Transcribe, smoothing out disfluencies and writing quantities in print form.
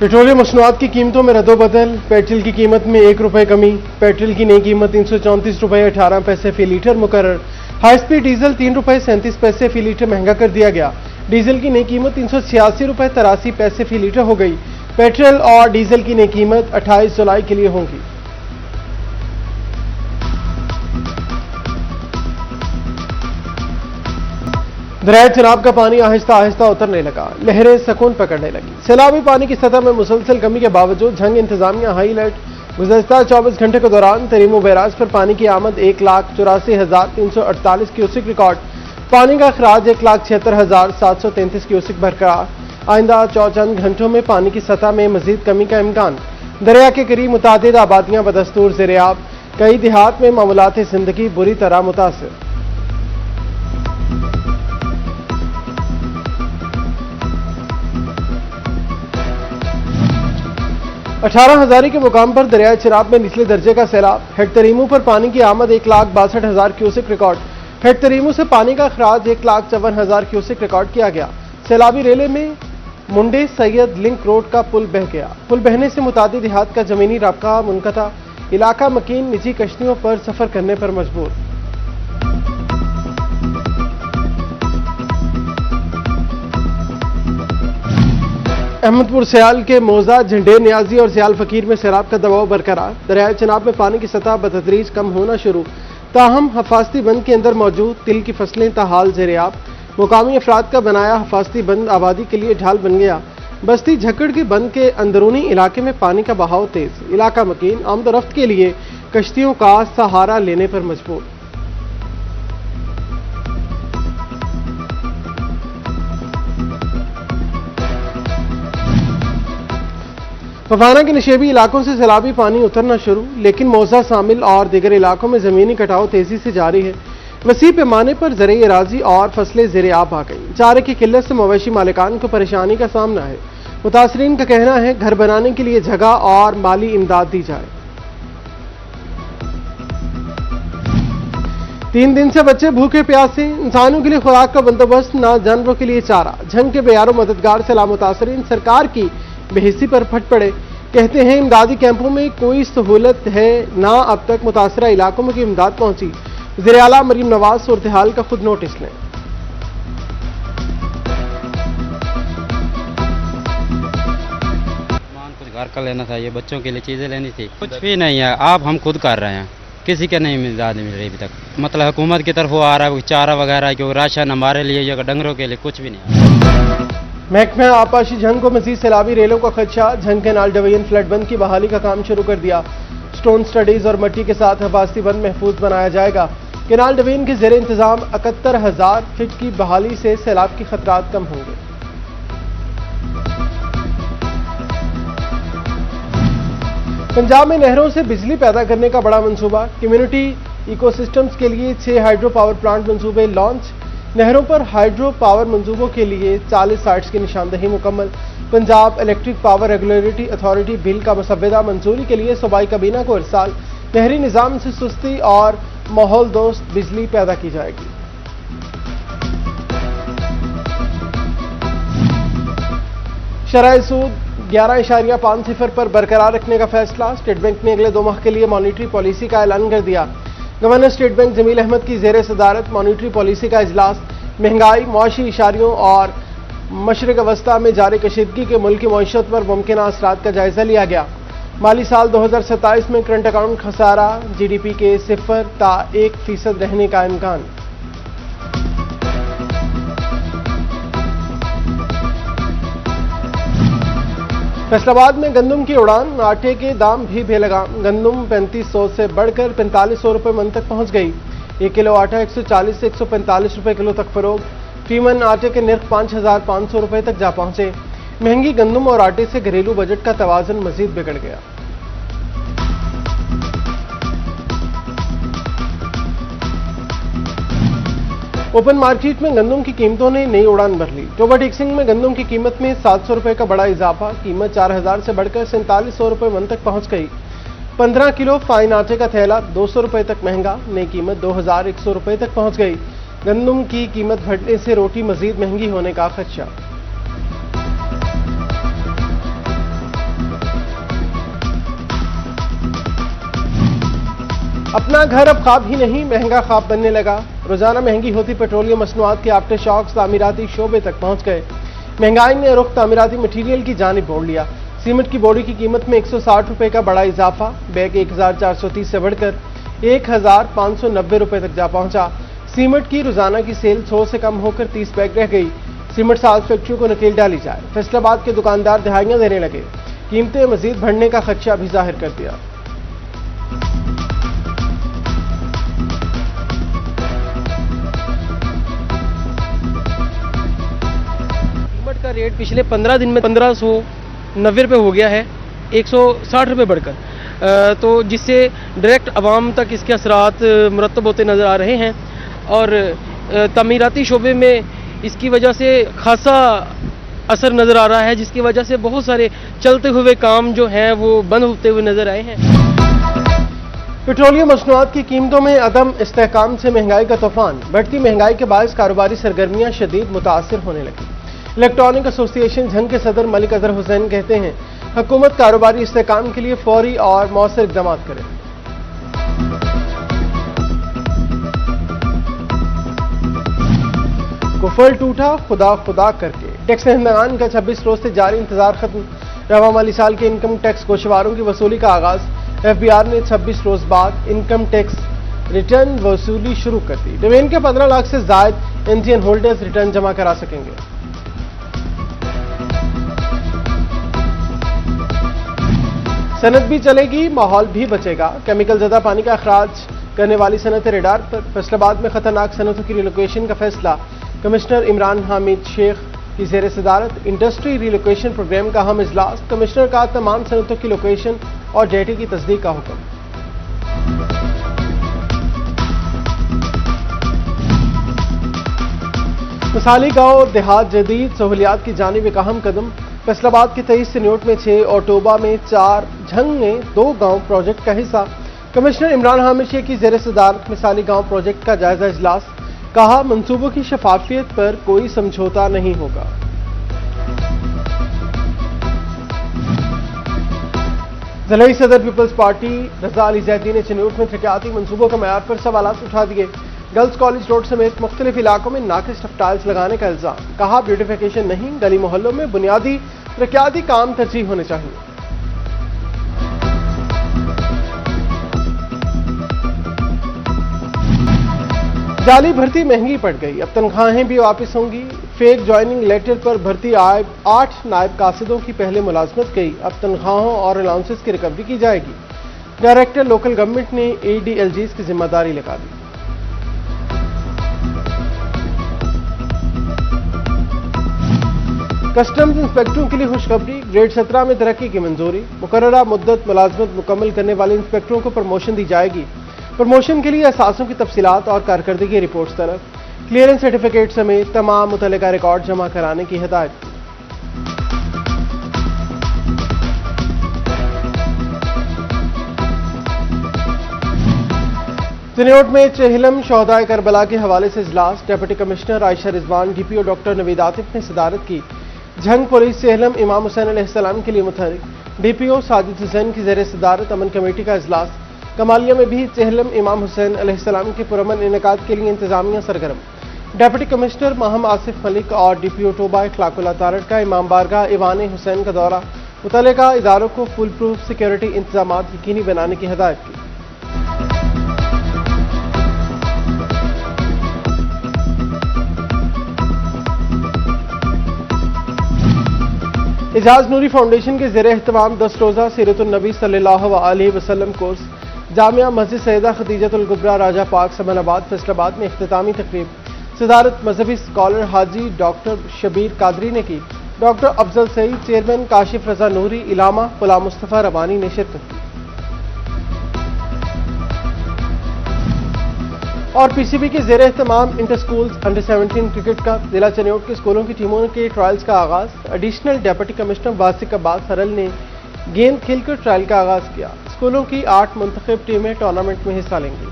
Petroleum मसनूआत की कीमतों में रद्दोबदल। पेट्रोल की कीमत में 1 रुपए कमी। पेट्रोल की नई कीमत 334 रुपए 18 पैसे फी लीटर मुकर्रर। हाई स्पीड डीजल 3 रुपए 37 पैसे फी लीटर महंगा कर दिया गया। डीजल की नई कीमत 386 रुपए 83 पैसे फी लीटर हो गई। पेट्रोल और डीजल की नई कीमत 28 जुलाई के लिए होंगी। दरिया चनाब का पानी आहिस्ता आहिस्ता उतरने लगा, लहरें सकून पकड़ने लगी। सैलाबी पानी की सतह में मुसलसल कमी के बावजूद झंग इंतजामिया हाई अलर्ट। गुज़श्ता 24 घंटे के दौरान तरीमो बैराज पर पानी की आमद 1,84,348 क्यूसिक रिकॉर्ड। पानी का अखराज 1,76,733 क्यूसिक बरकरार। आइंदा 24 घंटों में पानी की सतह में मजीद कमी का इम्कान। दरिया के करीब मुतादिद आबादियां बदस्तूर ज़ेर-ए-आब। कई देहात में मामूलात जिंदगी बुरी तरह मुतासिर। 18 हज़ारी के मुकाम पर दरिया चिनाब में निचले दर्जे का सैलाब। हेड तरीमू पर पानी की आमद 1,62,000 क्यूसिक रिकॉर्ड। हेड तरीमू से पानी का अखराज 1,54,000 क्यूसिक रिकॉर्ड किया गया। सैलाबी रेले में मुंडे सैयद लिंक रोड का पुल बह गया। पुल बहने से मुतादिद देहात का जमीनी राब्ता मुनक़ता। इलाका मकीन निजी कश्तियों पर सफर करने पर मजबूर। अहमदपुर सयाल के मौजा, झंडेर नियाजी और सयाल फकीर में सैलाब का दबाव बरकरार। दरियाए चनाब में पानी की सतह बतदरीज कम होना शुरू। ताहम हफाजती बंद के अंदर मौजूद तिल की फसलें ताहाल ज़ेर-ए-आब। मुकामी अफराद का बनाया हफाजती बंद आबादी के लिए ढाल बन गया। बस्ती झक्कड़ के बंद के अंदरूनी इलाके में पानी का बहाव तेज। इलाका मकीन आमदोरफ्त के लिए कश्तियों का सहारा लेने पर मजबूर। फवाना के नशेबी इलाकों से सैलाबी पानी उतरना शुरू, लेकिन मौजा शामिल और दीगर इलाकों में जमीनी कटाव तेजी से जारी है। वसी पैमाने पर ज़राई अराजी और फसलें ज़ेर-ए-आब आ गई। चारे की किल्लत से मवेशी मालिकान को परेशानी का सामना है। मुतासरीन का कहना है घर बनाने के लिए जगह और माली इमदाद दी जाए। 3 दिन से बच्चे भूखे प्यासे। इंसानों के लिए खुराक का बंदोबस्त, न जानवरों के लिए चारा। झंग के बेयारो मददगार से लामुतासरीन सरकार की बेहिसी पर फट पड़े। कहते हैं इमदादी कैंपों में कोई सहूलत है ना, अब तक मुतासरा इलाकों में की इमदाद पहुंची। ज़ेर-ए-आला मरीम नवाज सूरत हाल का खुद नोटिस लें। कुछ घर का लेना था, ये बच्चों के लिए चीजें लेनी थी, कुछ भी नहीं है। आप हम खुद कर रहे हैं, किसी के नहीं इमदाद मिल रही अभी तक। मतलब हुकूमत की तरफ वो आ रहा है चारा वगैरह, क्योंकि राशन हमारे लिए या डंगरों के लिए कुछ भी नहीं है। महकमा आपाशी झंग को मजीद सैलाबी रेलों का खदशा। झंग कैनाल डिवीजन फ्लड बंद की बहाली का काम शुरू कर दिया। स्टोन स्टडीज और मट्टी के साथ हफाजती बंद महफूज बनाया जाएगा। कैनाल डिवीजन के जेर इंतजाम 71,000 फीट की बहाली से सैलाब की खतरात कम होंगे। पंजाब में नहरों से बिजली पैदा करने का बड़ा मंसूबा। कम्युनिटी इकोसिस्टम्स के लिए 6 हाइड्रो पावर प्लांट मंसूबे लॉन्च। नहरों पर हाइड्रो पावर मंसूबों के लिए 40 साइट्स की निशानदही मुकम्मल। Punjab electric power regulatory authority bill का मसवदा मंजूरी के लिए सूबाई काबीना को इरसाल। नहरी निज़ाम से सुस्ती और माहौल दोस्त बिजली पैदा की जाएगी। शरह सूद 11.50 पर बरकरार रखने का फैसला। स्टेट बैंक ने अगले 2 माह के लिए मॉनिटरी पॉलिसी का ऐलान कर दिया। Governor State Bank Jameel Ahmad की जेर सदारत मॉनिटरी पॉलिसी का इजलास। महंगाई, मुआशी इशारियों और मशरक़ वस्ता में जारी कशीदगी के मुल्की मईशत पर मुमकिन असरात का जायजा लिया गया। माली साल 2027 में करंट अकाउंट खसारा GDP के 0 ता 1% रहने का इम्कान। फैसलाबाद में गंदम की उड़ान, आटे के दाम भी बेलगाम। गंदम 3500 से बढ़कर 4500 रुपए मन तक पहुंच गई। 1 किलो आटा 140 से 145 रुपए किलो तक फरोग। फीमन आटे के निर्ख 5500 रुपए तक जा पहुंचे। महंगी गंदम और आटे से घरेलू बजट का तवाज़ुन मजीद बिगड़ गया। ओपन मार्केट में गंदम की कीमतों ने नई उड़ान भर ली। टोबा टिक्सिंग में गंदम की कीमत में 700 रुपए का बड़ा इजाफा। कीमत 4000 से बढ़कर 4700 रुपए मन तक पहुंच गई। 15 किलो फाइन आटे का थैला 200 रुपए तक महंगा, नई कीमत 2100 रुपए तक पहुंच गई। गंदम की कीमत घटने से रोटी मजीद महंगी होने का खदशा। اپنا گھر اب خواب ہی نہیں مہنگا خواب بننے لگا. روزانہ مہنگی ہوتی پیٹرولیم مصنوعات کے آفٹر شاکس تعمیراتی شعبے تک پہنچ گئے. مہنگائی نے رخ تعمیراتی مٹیریل کی جانب موڑ لیا. سیمنٹ کی بوری کی قیمت میں 160 روپے کا بڑا اضافہ. بیگ 1430 سے بڑھ کر 1590 روپے تک جا پہنچا. سیمنٹ کی روزانہ کی سیل 100 سے کم ہو کر 30 بیگ رہ گئی. سیمنٹ ساز فیکٹریوں کو نکیل ڈالی جائے. فیصل آباد کے دکاندار دہائیاں دینے لگے. قیمتیں مزید بڑھنے کا خدشہ بھی ظاہر کر دیا. سیمنٹ کا ریٹ پچھلے 15 دن میں 1590 روپے ہو گیا ہے, 160 روپے بڑھ کر, تو جس سے ڈائریکٹ عوام تک اس کے اثرات مرتب ہوتے نظر آ رہے ہیں. اور تعمیراتی شعبے میں اس کی وجہ سے خاصا اثر نظر آ رہا ہے, جس کی وجہ سے بہت سارے چلتے ہوئے کام جو ہیں وہ بند ہوتے ہوئے نظر آئے ہیں. پیٹرولیم مصنوعات کی قیمتوں میں عدم استحکام سے مہنگائی کا طوفان. بڑھتی مہنگائی کے باعث کاروباری سرگرمیاں شدید متاثر ہونے لگی. الیکٹرانک ایسوسی ایشن جھنگ کے صدر ملک اظہر حسین کہتے ہیں حکومت کاروباری استحکام کے لیے فوری اور مؤثر اقدامات کرے. کفر ٹوٹا خدا خدا کر کے. ٹیکس دہندگان کا 26 روز سے جاری انتظار ختم. رواں مالی سال کے انکم ٹیکس گوشواروں کی وصولی کا آغاز. ایف بی آر نے 26 روز بعد انکم ٹیکس ریٹرن وصولی شروع کر دی. ڈومین کے 15 لاکھ سے زائد N G N holders return جمع کرا سکیں گے. صنعت بھی چلے گی, ماحول بھی بچے گا. کیمیکل زدہ پانی کا اخراج کرنے والی صنعت ریڈار پر. فیصل آباد میں خطرناک صنعتوں کی ریلوکیشن کا فیصلہ. کمشنر عمران حامد شیخ کی زیر صدارت انڈسٹری ریلوکیشن پروگرام کا اہم اجلاس. کمشنر کا تمام صنعتوں کی لوکیشن اور ڈیٹا کی تصدیق کا حکم. مثالی گاؤں دیہات جدید سہولیات کی جانب ایک اہم قدم. فیصل آباد کے 23 سنیوٹ میں 6 اور ٹوبہ میں 4, جھنگ میں 2 گاؤں پروجیکٹ کا حصہ. کمشنر عمران حامد شیخ کی زیر صدارت مثالی گاؤں پروجیکٹ کا جائزہ اجلاس. کہا منصوبوں کی شفافیت پر کوئی سمجھوتا نہیں ہوگا. ضلعی صدر پیپلز پارٹی رضا علی زیدی نے چنوٹ میں ترقیاتی منصوبوں کا معیار پر سوالات اٹھا دیے. گرلز کالج روڈ سمیت مختلف علاقوں میں ناقص ٹائلز لگانے کا الزام. کہا بیوٹیفیکیشن نہیں, گلی محلوں میں بنیادی ترقیاتی کام ترجیح ہونے چاہیے. جعلی بھرتی مہنگی پڑ گئی, اب تنخواہیں بھی واپس ہوں گی. فیک جوائننگ لیٹر پر بھرتی 8 نائب قاصدوں کی پہلے ملازمت گئی. اب تنخواہوں اور الاؤنسز کی ریکوری کی جائے گی. ڈائریکٹر لوکل گورنمنٹ نے اے ڈی ایل جیز کی ذمہ داری لگا دی. کسٹمز انسپیکٹروں کے لیے خوشخبری. گریڈ 17 میں ترقی کی منظوری. مقررہ مدت ملازمت مکمل کرنے والے انسپیکٹروں کو پروموشن دی جائے گی. پروموشن کے لیے اثاثوں کی تفصیلات اور کارکردگی رپورٹس طلب. کلیئرنس سرٹیفکیٹ سمیت تمام متعلقہ ریکارڈ جمع کرانے کی ہدایت. چنوٹ میں چہلم شہدائے کربلا کے حوالے سے اجلاس. ڈپٹی کمشنر عائشہ رضوان, ڈی پی او ڈاکٹر نوید عاطف نے صدارت کی. جھنگ پولیس چہلم امام حسین علیہ السلام کے لیے متحرک. ڈی پی او ساجد حسین کی زیر صدارت امن کمیٹی کا اجلاس. کمالیہ میں بھی چہلم امام حسین علیہ السلام کے پرامن انعقاد کے لیے انتظامیہ سرگرم. ڈپٹی کمشنر ماہم آصف ملک اور ڈی پی او ٹوبہ اخلاق اللہ تارڑ کا امام بارگاہ ایوان حسین کا دورہ. متعلقہ اداروں کو فل پروف سیکیورٹی انتظامات یقینی بنانے کی ہدایت کی. اعجاز نوری فاؤنڈیشن کے زیر اہتمام 10 روزہ سیرت النبی صلی اللہ علیہ وسلم کورس. جامعہ مسجد سیدہ خدیجۃ الکبریٰ راجہ پاک سمن آباد فیصل آباد میں اختتامی تقریب. صدارت مذہبی اسکالر حاجی ڈاکٹر شبیر قادری نے کی. ڈاکٹر افضل سعید, چیئرمین کاشف رضا نوری, علامہ غلام مصطفیٰ ربانی نے شرکت کی. اور پی سی بی کے زیر اہتمام انٹر اسکولز انڈر 17 کرکٹ کا ضلع چنوٹ کے اسکولوں کی ٹیموں کے ٹرائلز کا آغاز. ایڈیشنل ڈپٹی کمشنر واسق عباس ہرل نے گیند کھیل کر ٹرائل کا آغاز کیا. اسکولوں کی 8 منتخب ٹیمیں ٹورنامنٹ میں حصہ لیں گی.